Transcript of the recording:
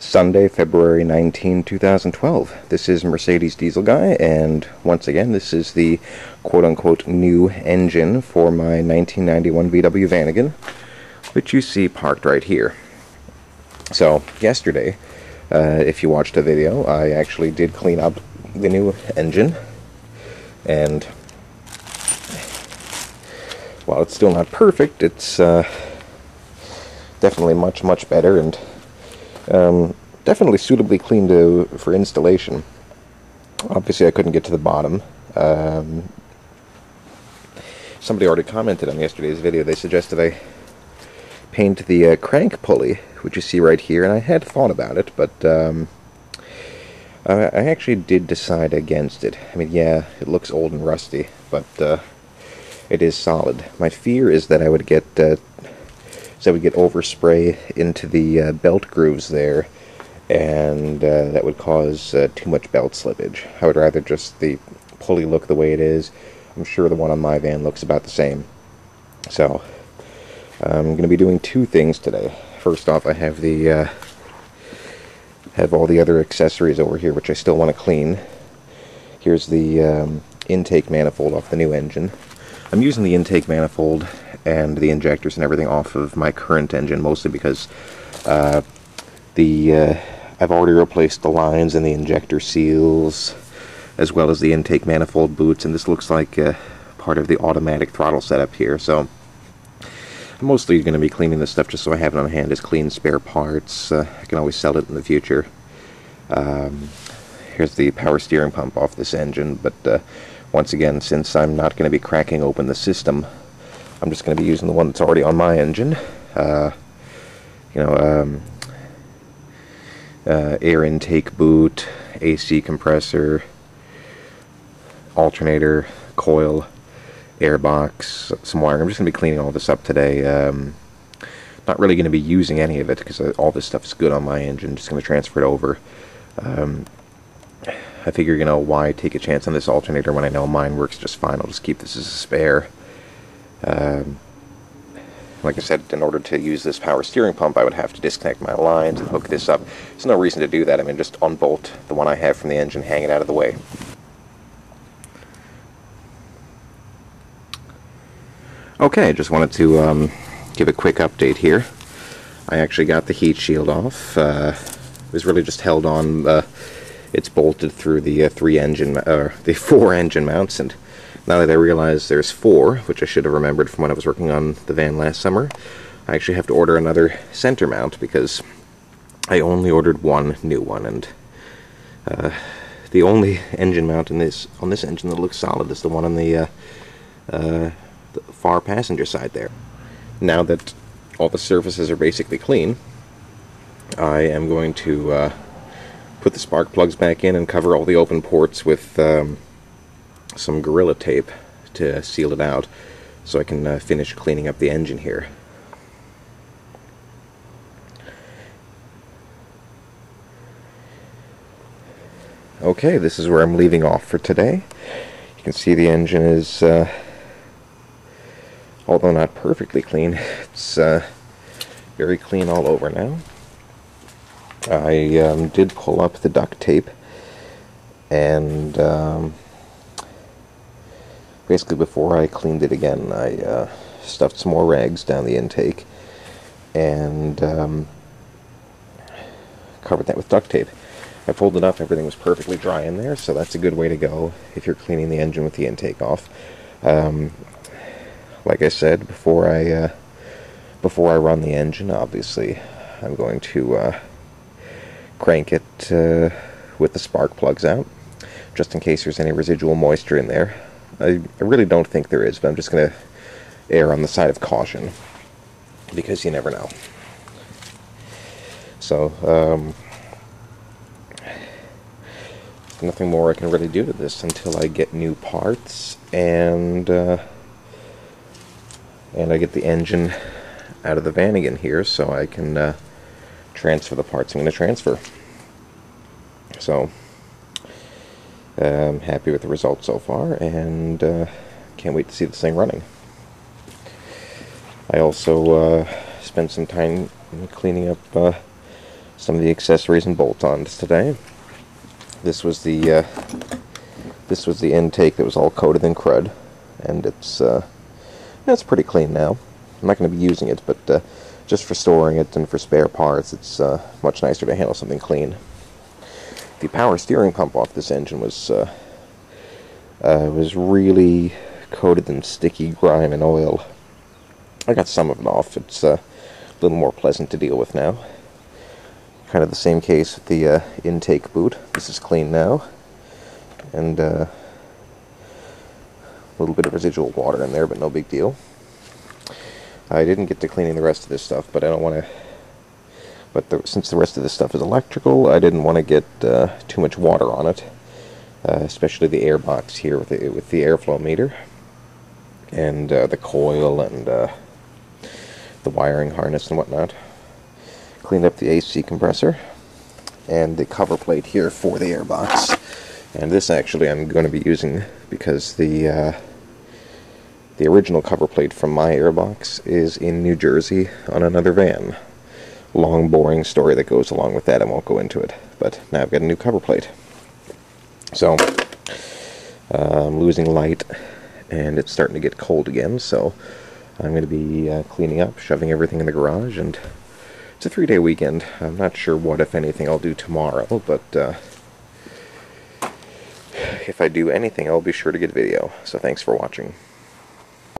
Sunday, February 19, 2012. This is Mercedes Diesel Guy, and once again, this is the quote-unquote new engine for my 1991 VW Vanagon, which you see parked right here. So, yesterday, if you watched the video, I actually did clean up the new engine, and while it's still not perfect, it's definitely much better, and definitely suitably clean for installation. Obviously, I couldn't get to the bottom. Somebody already commented on yesterday's video. They suggested I paint the crank pulley, which you see right here, and I had thought about it, but I actually did decide against it. I mean, yeah, it looks old and rusty, but it is solid. My fear is that I would get overspray into the belt grooves there, and that would cause too much belt slippage. I would rather just the pulley look the way it is. I'm sure the one on my van looks about the same. So I'm going to be doing two things today. First off, I have have all the other accessories over here, which I still want to clean. Here's the intake manifold off the new engine. I'm using the intake manifold and the injectors and everything off of my current engine, mostly because I've already replaced the lines and the injector seals, as well as the intake manifold boots, and this looks like part of the automatic throttle setup here. So I'm mostly going to be cleaning this stuff just so I have it on hand as clean spare parts. I can always sell it in the future. Here's the power steering pump off this engine, but once again, since I'm not going to be cracking open the system, I'm just going to be using the one that's already on my engine. Air intake boot, AC compressor, alternator, coil, airbox, some wiring. I'm just going to be cleaning all this up today. Not really going to be using any of it because all this stuff is good on my engine. Just going to transfer it over. I figure, why take a chance on this alternator when I know mine works just fine? I'll just keep this as a spare. Like I said, in order to use this power steering pump, I would have to disconnect my lines and hook this up. There's no reason to do that. I mean, just unbolt the one I have from the engine, hang it out of the way. Okay, just wanted to give a quick update here. I actually got the heat shield off. It was really just held on. It's bolted through the the four engine mounts, and now that I realize there's four, which I should have remembered from when I was working on the van last summer, I actually have to order another center mount because I only ordered one new one, and the only engine mount on this engine that looks solid is the one on the far passenger side there. Now that all the surfaces are basically clean, I am going to put the spark plugs back in and cover all the open ports with some Gorilla tape to seal it out so I can finish cleaning up the engine here. Okay, this is where I'm leaving off for today. You can see the engine is, although not perfectly clean, it's very clean all over now. I did pull up the duct tape, and basically before I cleaned it again, I stuffed some more rags down the intake and covered that with duct tape. I pulled it up, everything was perfectly dry in there, so that's a good way to go if you're cleaning the engine with the intake off. Like I said, before I run the engine, obviously I'm going to crank it with the spark plugs out, just in case there's any residual moisture in there. I really don't think there is, but I'm just going to err on the side of caution, because you never know. So, nothing more I can really do to this until I get new parts, and I get the engine out of the Vanagon here, so I can transfer the parts I'm going to transfer. So, I'm happy with the results so far, and can't wait to see this thing running. I also spent some time cleaning up some of the accessories and bolt-ons today. This was the intake that was all coated in crud, and it's pretty clean now. I'm not going to be using it, but just for storing it and for spare parts, it's much nicer to handle something clean. The power steering pump off this engine was really coated in sticky grime and oil. I got some of it off. It's a little more pleasant to deal with now. Kind of the same case with the intake boot. This is clean now, and a little bit of residual water in there, but no big deal. I didn't get to cleaning the rest of this stuff, but I don't want to. But since the rest of this stuff is electrical, I didn't want to get too much water on it, especially the air box here with the airflow meter, and the coil and the wiring harness and whatnot. Cleaned up the AC compressor and the cover plate here for the airbox. And this actually I'm going to be using because the original cover plate from my airbox is in New Jersey on another van. Long, boring story that goes along with that. I won't go into it. But now I've got a new cover plate. So I'm losing light, and it's starting to get cold again. So I'm going to be cleaning up, shoving everything in the garage, and it's a 3-day weekend. I'm not sure what, if anything, I'll do tomorrow, but if I do anything, I'll be sure to get video. So thanks for watching.